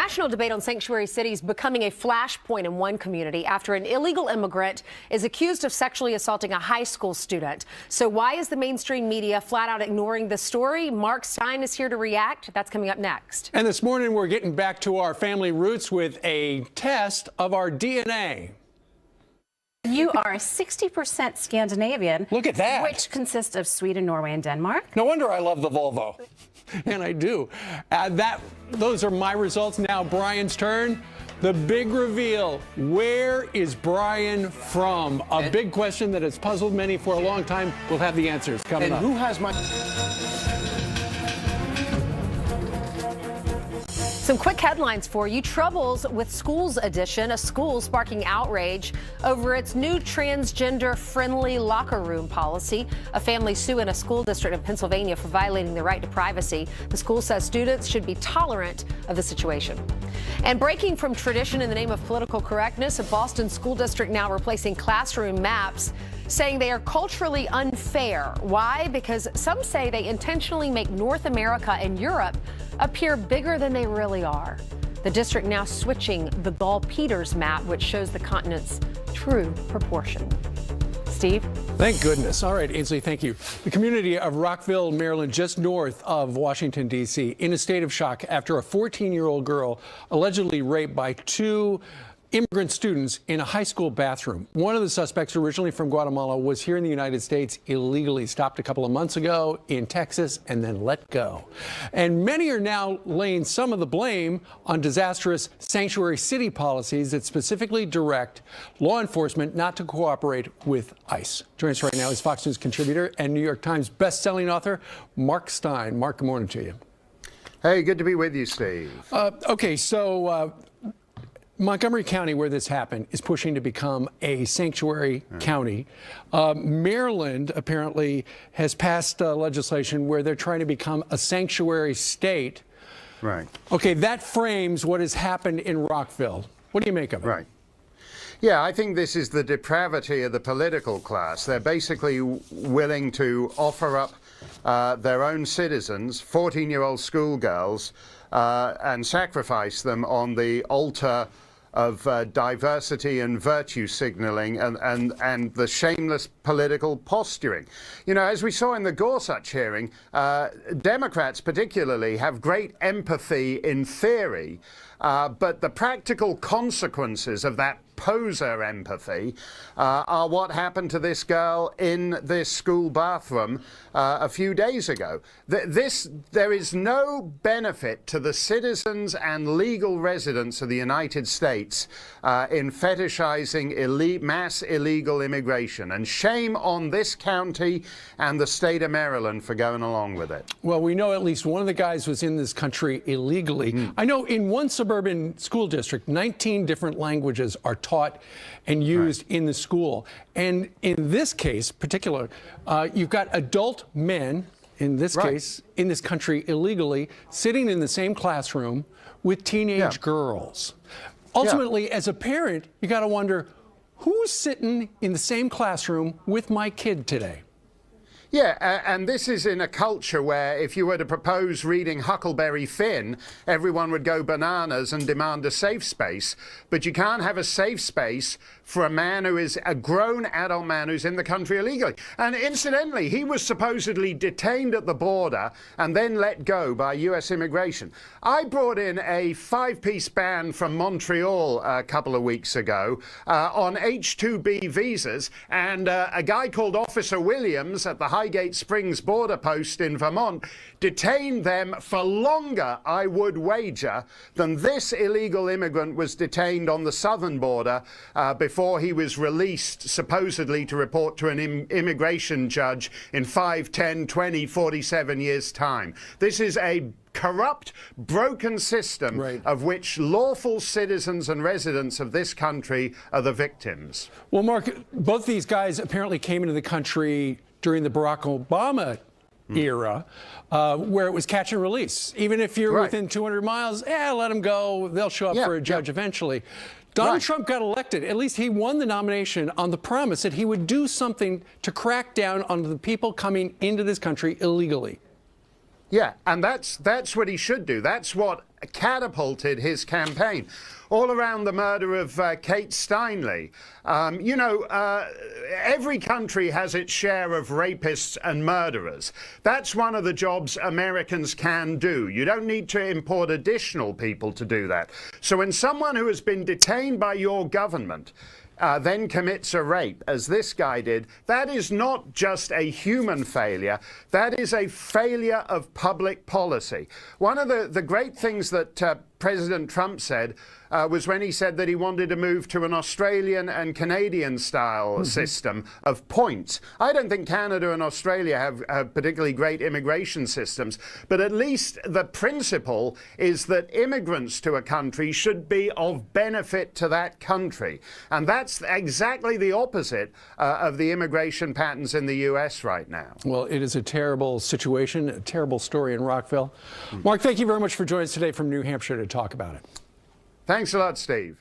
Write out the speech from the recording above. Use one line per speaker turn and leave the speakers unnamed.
National debate on sanctuary cities becoming a flashpoint in one community after an illegal immigrant is accused of sexually assaulting a high school student. So why is the mainstream media flat out ignoring the story? Mark Stein is here to react. That's coming up next.
And this morning we're getting back to our family roots with a test of our DNA.
You are 60% Scandinavian.
Look at that.
Which consists of Sweden, Norway, and Denmark.
No wonder I love the Volvo. And I do. Those are my results. Now Brian's turn. The big reveal. Where is Brian from? A big question that has puzzled many for a long time. We'll have the answers coming up.
And who has my...
Some quick headlines for you. Troubles with Schools Edition, a school sparking outrage over its new transgender-friendly locker room policy. A family suing a school district in Pennsylvania for violating the right to privacy. The school says students should be tolerant of the situation. And breaking from tradition in the name of political correctness, a Boston school district now replacing classroom maps, saying they are culturally unfair. Why? Because some say they intentionally make North America and Europe appear bigger than they really are. The district now switching the Gall-Peters map, which shows the continent's true proportion. Steve?
Thank goodness. All right, Ainsley, thank you. The community of Rockville, Maryland, just north of Washington, D.C., in a state of shock after a 14-year-old girl allegedly raped by two immigrant students in a high school bathroom. One of the suspects, originally from Guatemala, was here in the United States illegally, stopped a couple of months ago in Texas and then let go. And many are now laying some of the blame on disastrous sanctuary city policies that specifically direct law enforcement not to cooperate with ICE. Joining us right now is Fox News contributor and New York Times best-selling author Mark Stein. Mark, good morning to you.
Hey, good to be with you, Steve.
Okay, so Montgomery County, where this happened, is pushing to become a sanctuary county. Maryland apparently has passed legislation where they're trying to become a sanctuary state.
Right.
Okay, that frames what has happened in Rockville. What do you make of it?
Right. Yeah, I think this is the depravity of the political class. They're basically willing to offer up their own citizens, 14-year-old schoolgirls, and sacrifice them on the altar of diversity and virtue signaling and the shameless political posturing. You know, as we saw in the Gorsuch hearing, Democrats particularly have great empathy in theory, but the practical consequences of that poser empathy are what happened to this girl in this school bathroom a few days ago. There is no benefit to the citizens and legal residents of the United States in fetishizing mass illegal immigration, and shame on this county and the state of Maryland for going along with it.
Well, we know at least one of the guys was in this country illegally. I know in one suburban school district, 19 different languages are taught and used in the school. And in this case particular, you've got adult men, in this case, in this country illegally, sitting in the same classroom with teenage girls. Ultimately, as a parent, you got to wonder, who's sitting in the same classroom with my kid today?
Yeah, and this is in a culture where if you were to propose reading Huckleberry Finn, everyone would go bananas and demand a safe space. But you can't have a safe space for a man who is a grown adult man who's in the country illegally. And incidentally, he was supposedly detained at the border and then let go by U.S. immigration. I brought in a 5-piece band from Montreal a couple of weeks ago on H-2B visas, and a guy called Officer Williams at the Highgate Springs border post in Vermont detained them for longer, I would wager, than this illegal immigrant was detained on the southern border before he was released, supposedly to report to an immigration judge in 5, 10, 20, 47 years' time. This is a corrupt, broken system of which lawful citizens and residents of this country are the victims.
Well, Mark, both these guys apparently came into the country during the Barack Obama era, where it was catch and release. Even if you're within 200 miles, let them go. They'll show up for a judge eventually. Donald Trump got elected. At least he won the nomination on the promise that he would do something to crack down on the people coming into this country illegally.
Yeah, and that's what he should do. That's what catapulted his campaign. All around the murder of Kate Steinle. Every country has its share of rapists and murderers. That's one of the jobs Americans can do. You don't need to import additional people to do that. So when someone who has been detained by your government then commits a rape, as this guy did, that is not just a human failure, that is a failure of public policy. One of the great things that President Trump said was when he said that he wanted to move to an Australian and Canadian style system of points. I don't think Canada and Australia have particularly great immigration systems, but at least the principle is that immigrants to a country should be of benefit to that country. And that's exactly the opposite of the immigration patterns in the U.S. right now.
Well, it is a terrible situation, a terrible story in Rockville. Mark, thank you very much for joining us today from New Hampshire to talk about it.
Thanks a lot, Steve.